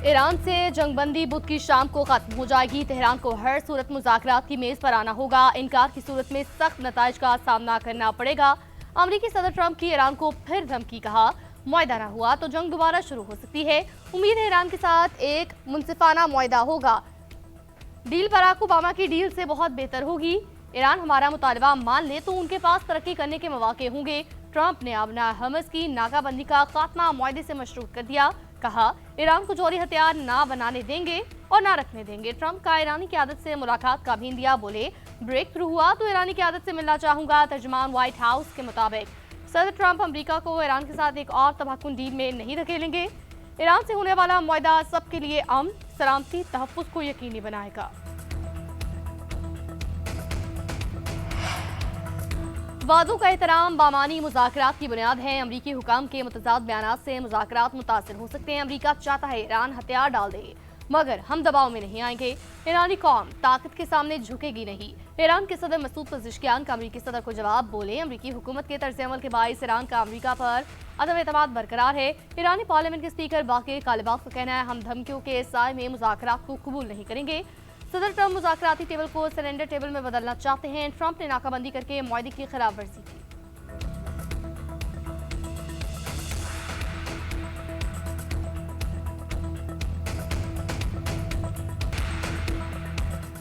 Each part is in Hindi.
ईरान से जंगबंदी बुध की शाम को खत्म हो जाएगी। तेहरान को हर सूरत मुज़ाकरात की मेज पर आना होगा। इनकार की सूरत में सख्त नताइज का सामना करना पड़ेगा। अमेरिकी सदर ट्रंप की ईरान को फिर धमकी, कहा मुआहदा न हुआ तो जंग दोबारा शुरू हो सकती है। उम्मीद है ईरान के साथ एक मुनसिफाना मुआहदा होगा। डील बराक ओबामा की डील से बहुत बेहतर होगी। ईरान हमारा मुतालबा मान ले तो उनके पास तरक्की करने के मौके होंगे। ट्रंप ने अपना हमस की नाकाबंदी का खात्मा मुआहदे से मशरूत कर दिया। कहा ईरान को जौहरी हथियार ना बनाने देंगे और ना रखने देंगे। ट्रंप का ईरानी क़यादत से मुलाकात का भी दिया। बोले ब्रेक थ्रू हुआ तो ईरानी क़यादत से मिलना चाहूंगा। तर्जुमान व्हाइट हाउस के मुताबिक सदर ट्रंप अमेरिका को ईरान के साथ एक और तबाहकुन डील में नहीं धकेलेंगे। ईरान से होने वाला मुआहदा सबके लिए अमन, सलामती, तहफ़्फ़ुज़ को यकीनी बनाएगा। वादों का एहतराम बामानी मुज़ाकरात की बुनियाद है। अमरीकी हुकाम के मुतज़ाद बयानात से मुज़ाकरात मुतासिर हो सकते हैं। अमरीका चाहता है ईरान हथियार डाल दे, मगर हम दबाव में नहीं आएंगे। ईरानी कौम ताकत के सामने झुकेगी नहीं। ईरान के सदर मसूद पज़ेश्कियान का अमरीकी सदर को जवाब। बोले अमरीकी हुकूमत के तर्ज़ अमल के बाइस ईरान का अमरीका पर अदम एतमाद बरकरार है। ईरानी पार्लियामेंट के स्पीकर बाक़िर कालिबाफ का कहना है हम धमकियों के साए में मुज़ाकरात को कबूल नहीं करेंगे। सदर ट्रंप मुज़ाकराती टेबल को सरेंडर टेबल में बदलना चाहते हैं। ट्रंप ने नाकाबंदी करके मुआहदे की खिलाफ वर्जी की।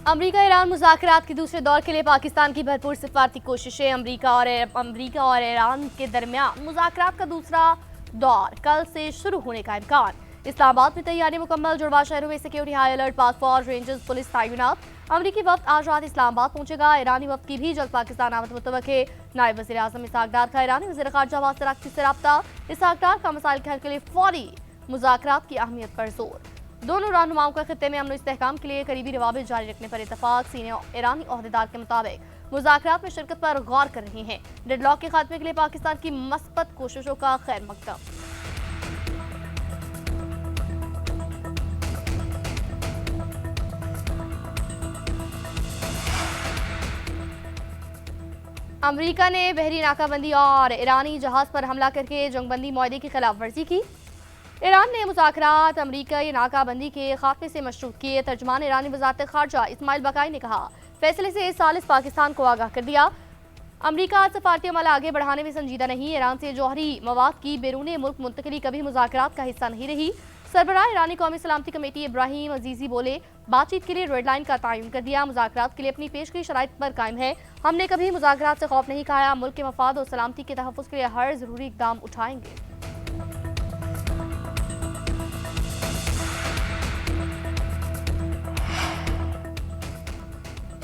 अमरीका ईरान मुज़ाकरात के दूसरे दौर के लिए पाकिस्तान की भरपूर सिफारती कोशिशें। अमरीका और ईरान के दरमियान मुज़ाकरात का दूसरा दौर कल से शुरू होने का इम्कान। इस्लामाबाद में तैयारी मुकम्मल। जुड़वा शहरों में सिक्योरिटी हाई अलर्ट, पाक फौज, रेंजर्स, पुलिस तैनात। अमरीकी वफ्द आज रात इस्लामाबाद पहुंचेगा। ईरानी वफ्द की भी जल्द पाकिस्तान आमद मुतवक्के। नायब वज़ीर आज़म इसहाक डार का ईरानी वज़ीर ख़ारजा अब्बास अराग़ची से रब्ता। इसहाक डार का मसाइल के हल के लिए फौरी मुज़ाकरात की अहमियत पर जोर। दोनों रहनुमाओं का खित्ते में अमन इस्तेहकाम के लिए करीबी रवाबित जारी रखने पर इत्तफाक। सीनियर ईरानी ओहदेदार के मुताबिक मुज़ाकरात में शिरकत पर गौर कर रहे हैं। डेडलॉक के खात्मे के लिए पाकिस्तान की मस्बत कोशिशों का खैर मकदम। अमरीका ने बहरी नाकाबंदी और ईरानी जहाज पर हमला करके जंगबंदी मुआहदे की खिलाफ वर्जी की। ईरान ने मुज़ाकरात अमरीकी नाकाबंदी के खात्मे से मशरूत किए। तर्जुमान ईरानी वज़ारत ख़ारजा इस्माइल बकाई ने कहा फैसले से सालिस पाकिस्तान को आगाह कर दिया। अमरीका सफारती अमल आगे बढ़ाने में संजीदा नहीं। ईरान से जौहरी मवाद की बैरून मुल्क मुंतकिली कभी मुज़ाकरात का हिस्सा नहीं रही। सरबराह ईरानी कौमी सलामती कमेटी इब्राहिम अजीज़ी बोले बातचीत के लिए रेड लाइन का तयन कर दिया। मुज़ाकरात के लिए अपनी पेशगी शराइत पर कायम है। हमने कभी मुज़ाकरात से खौफ नहीं खाया। मुल्क के मफाद और सलामती के तहफ़्फ़ुज़ के लिए हर ज़रूरी इक़दाम उठाएंगे।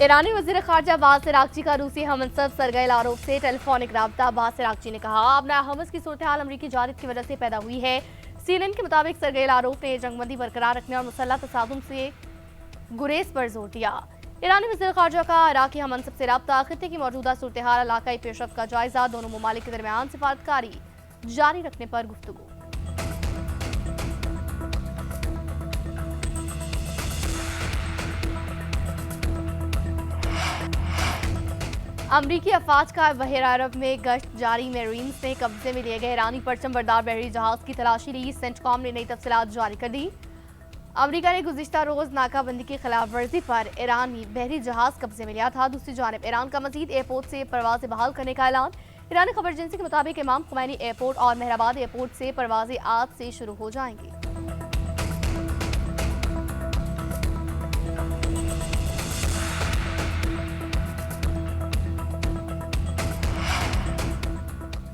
ईरानी वज़ीर ख़ारजा अब्बास अराग़ची का रूसी हममंसब सरगई लारोव से टेलीफोनिक रब्ता। अब्बास अराग़ची ने कहा अपना हमस की सूरत हाल अमरीकी जारियत की वजह से पैदा हुई है। CNN के मुताबिक सरगई लारोव ने जंगबंदी बरकरार रखने और मुसल्लह तसादुम से गुरेज पर जोर दिया। ईरानी वज़ीर ख़ारजा का इराक़ी हममंसब से रब्ता। खित्ते की मौजूदा सूरत हाल, इलाक़ाई पेशरफ़्त का जायज़ा, दोनों ममालिक के दरमियान सिफारतकारी जारी रखने पर गुफ्तगू। अमरीकी अफवाज का बहर अरब में गश्त जारी। मेरीन्स ने कब्जे में लिए गए ईरानी परचम बरदार बहरी जहाज की तलाशी ली। सेंटकॉम ने नई तफसीलात जारी कर दी। अमरीका ने गुज़िश्ता रोज नाकाबंदी की खिलाफ वर्जी पर ईरानी बहरी जहाज कब्जे में लिया था। दूसरी जानब ईरान का मजीद एयरपोर्ट से परवाजें बहाल करने का ऐलान। ईरानी खबर एजेंसी के मुताबिक इमाम खुमैनी एयरपोर्ट और मेहराबाद एयरपोर्ट से परवाजें आज से शुरू हो जाएंगी।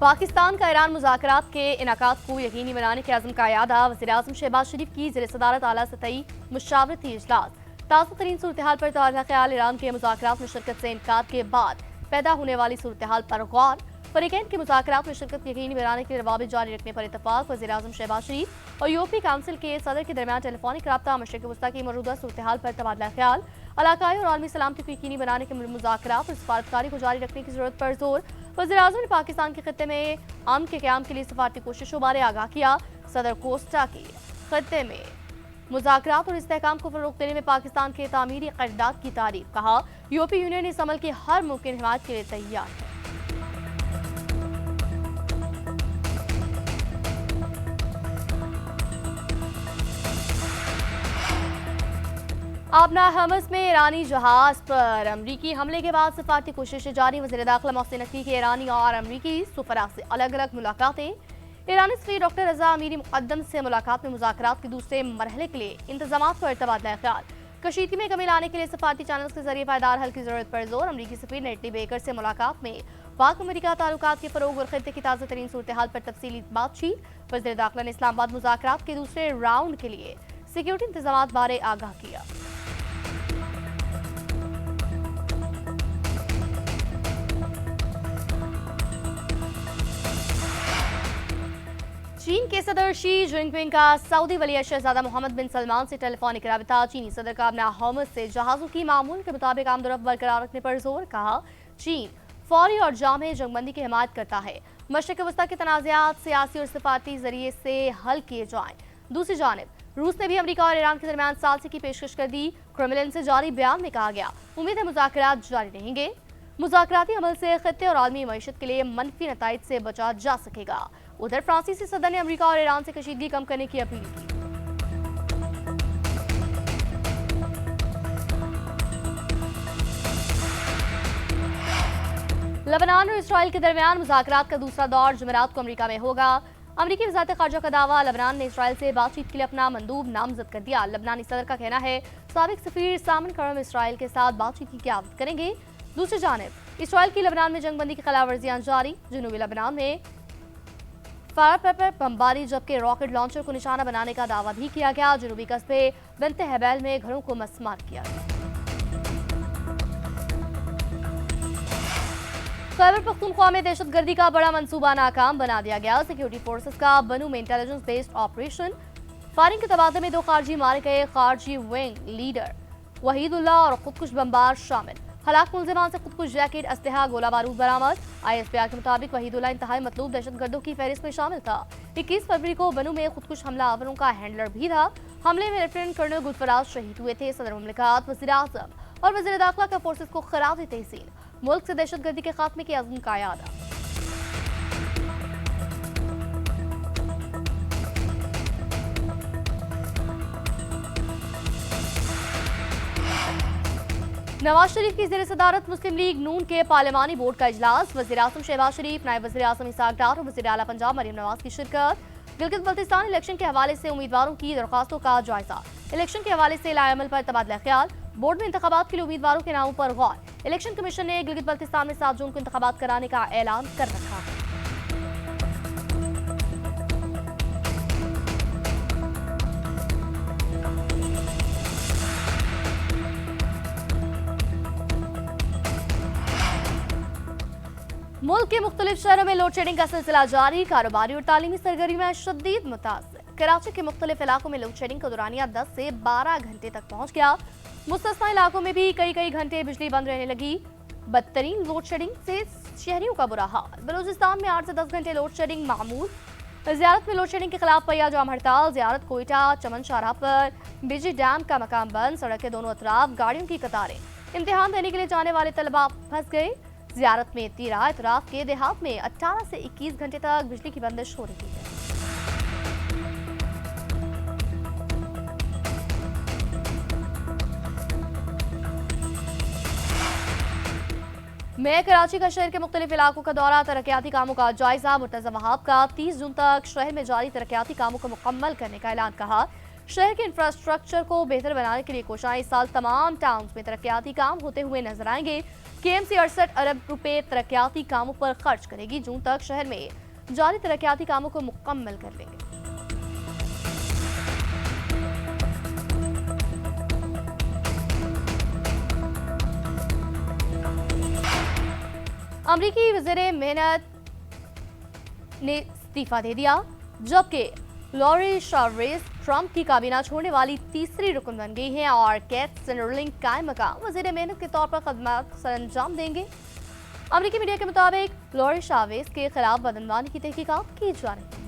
पाकिस्तान का ईरान मुज़ाकरात के इनाकात को यकीनी बनाने के अज़्म का यादा। वज़ीर आज़म शहबाज शरीफ की ज़ेर सदारत आला सतही मुशावरती इजलास। ताज़ा तरीन सूरत हाल पर ताज़ा ख्याल। ईरान के मुज़ाकरात में शिरकत से इनकार के बाद पैदा होने वाली सूरत हाल पर गौर। फ़रीक़ैन के मुज़ाकरात में शिरकत यकीनी बनाने के लिए रवाबित जारी रखने पर इत्तफाक। वज़ीर आज़म शहबाज शरीफ और यूरोपीय काउंसिल के सदर के दरमियान टेलीफोनिक रब्ता। मशरिक़ वस्ता की मौजूदा सूरत हाल पर तबादला ख्याल। इलाकाई और आलमी सलामती को यकीनी बनाने के मुज़ाकरात और सफारतकारी को जारी रखने की ज़रूरत पर जोर। वज़ीर आज़म ने पाकिस्तान के खित्ते में अमन के क़याम के लिए सफारती कोशिशों बारे आगाह किया। सदर कोस्टा की खित्ते में मुज़ाकरात और इस्तेहकाम को फ़रोग़ देने में पाकिस्तान के तामीरी क़रारदाद की तारीफ़। कहा यूरोपीय यूनियन इस अमल की हर मुमकिन हिमायत के लिए तैयार है। आपना हमस में ईरानी जहाज पर अमरीकी हमले के बाद सफारती कोशिशें जारी। वज़ीर दाखिला मोहसिन नकवी की ईरानी और अमरीकी सफरा से अलग अलग मुलाकातें। ईरानी सफीर डॉक्टर रजा अमीरी मुकद्दम से मुलाकात में मुज़ाकरात के दूसरे मरहले के लिए इंतजाम पर तबादला ख्याल। कशीदगी में कमी लाने के लिए सफारती चैनल्स के जरिए पायदार हल की जरूरत पर जोर। अमरीकी सफीर नेटली बेकर से मुलाकात में पाक अमरीका ताल्लुकात के फरोग और खित्ते की ताज़ा तरीन सूरत हाल पर तफसीली बातचीत। वज़ीर दाखिला ने इस्लामाबाद मुज़ाकरात के दूसरे राउंड के लिए सिक्योरिटी इंतजामात बारे आगाह किया। चीन के सदर शी जिनपिंग का सऊदी वली शहजादा मोहम्मद बिन सलमान से टेलीफोनिक राबिता। चीनी सदर का अपना हौमस से जहाजों की मामूल के मुताबिक आमदोरफ्त बरकरार रखने पर जोर। कहा चीन फौरी और जामे जंगबंदी की हिमायत करता है। मशरिक़ वस्ता के तनाज़ात सियासी और सिफाती जरिए से हल किए जाएं। दूसरी जानिब रूस ने भी अमरीका और ईरान के दरमियान सालसी की पेशकश कर दी। क्रेमलिन से जारी बयान में कहा गया उम्मीद है मुज़ाकरात जारी रहेंगे। मुज़ाकराती अमल से खित्ते और आलमी मईशत के लिए मनफी नताइज से बचा जा सकेगा। उधर फ्रांसीसी सदर ने अमरीका और ईरान से कशीदगी कम करने की अपील की। लेबनान और इसराइल के दरमियान मुज़ाकरात का दूसरा दौर जुमेरात को अमरीका में होगा। अमरीकी वज़ारत ख़ारजा का दावा, लेबनान ने इसराइल से बातचीत के लिए अपना मंदूब नामजद कर दिया। लेबनानी सदर का कहना है साबिक सफीर सामन करम इसराइल के साथ बातचीत की क़यादत करेंगे। दूसरी जानिब इसराइल की लेबनान में जंगबंदी की खिलाफ वर्जियां जारी। जनूबी लेबनान में फायर पेपर बमबारी जबकि रॉकेट लॉन्चर को निशाना बनाने का दावा भी किया गया। जनूबी कस्बे बेंत हेबेल में घरों को मस्मार किया गया। खैबर पख्तूनख्वा में दहशतगर्दी का बड़ा मंसूबा नाकाम बना दिया गया। सिक्योरिटी फोर्सेस का बनू में इंटेलिजेंस बेस्ड ऑपरेशन। फायरिंग के तबादले में 2 खारजी मारे गए। खारजी विंग लीडर वहीदुल्ला और खुदकुश बमबार शामिल। हलाक मुलजिमान से खुदकुश जैकेट, असलहा, गोला बारूद बरामद। ISPR के मुताबिक वहीदुल्ला इंतहाई मतलूब दहशतगर्दों की फहरिस्त में शामिल था। 21 फरवरी को बनू में खुदकुश हमलावरों का हैंडलर भी था। हमले में लेफ्टिनेंट कर्नल गुलफराज शहीद हुए थे। सदर मुमलिकत, वज़ीर आज़म और वज़ीर दाखिला का फोर्सेस को खराज तहसीन। मुल्क से दहशतगर्दी के खात्मे की अज़्म का यादा। नवाज शरीफ की ज़ेर सदारत मुस्लिम लीग नून के पार्लिमानी बोर्ड का इजलास। वज़ीर आज़म शहबाज शरीफ, नायब वज़ीर आज़म इसाक डार और वज़ीर आला पंजाब मरियम नवाज की शिरकत। गिलगित बल्तिस्तान इलेक्शन के हवाले से उम्मीदवारों की दरख्वास्तों का जायजा। इलेक्शन के हवाले से लाएअमल पर तबादला ख्याल। बोर्ड में इंतखाबात के लिए उम्मीदवारों के नामों पर गौर। इलेक्शन कमीशन ने गिलगित बल्तिस्तान में 7 जून को इंतखाबात कराने का ऐलान कर रखा है। मुल्क के मुख्तलिफ शहरों में लोड शेडिंग का सिलसिला जारी। कारोबारी और तालीमी सरगर्मियां शदीद मुतासर। कराची के मुख्तलिफ इलाकों में लोड शेडिंग का दौरानिया 10 से 12 घंटे तक पहुंच गया। मुस्तस्ना इलाकों में भी कई घंटे बिजली बंद रहने लगी। बदतरीन लोड शेडिंग से शहरियों का बुरा हाल। बलूचिस्तान में 8 से 10 घंटे लोड शेडिंग मामूल। ज़ियारत में लोड शेडिंग के खिलाफ पहिया जाम हड़ताल। ज़ियारत कोयटा चमन शाहराह पर बिजली डैम का मकाम बंद। सड़क के दोनों अतराफ गाड़ियों की कतारें। इम्तिहान देने के लिए जाने वाले तलबा फंस गए। ज़ियारत में तीरा इतराफ के देहात में 18 से 21 घंटे तक बिजली की बंदिश हो रही है। मैं कराची का शहर के मुख्तलिफ इलाकों का दौरा। तरक्याती कामों का जायजा। मुर्तज़ा वहाब का 30 जून तक शहर में जारी तरक्याती कामों को मुकम्मल करने का ऐलान। कहा शहर के इंफ्रास्ट्रक्चर को बेहतर बनाने के लिए कोशिशें। इस साल तमाम टाउन्स में तरक्याती काम होते हुए नजर आएंगे। KMC 68 अरब रुपए तरक्याती कामों पर खर्च करेगी। जून तक शहर में जारी तरक्याती कामों को मुकम्मल कर लेंगे। अमरीकी वज़ीर मेहनत ने इस्तीफा दे दिया, जबकि लॉरी शावेज ट्रंप की काबीना छोड़ने वाली तीसरी रुकन बन गई हैं और कैथ स्टर्लिंग कायम मकाम वज़ीर मेहनत के तौर पर खदमात सरअंजाम देंगे। अमरीकी मीडिया के मुताबिक लॉरी शावेज के खिलाफ बदनवानी की तहकीकात की जा रही है।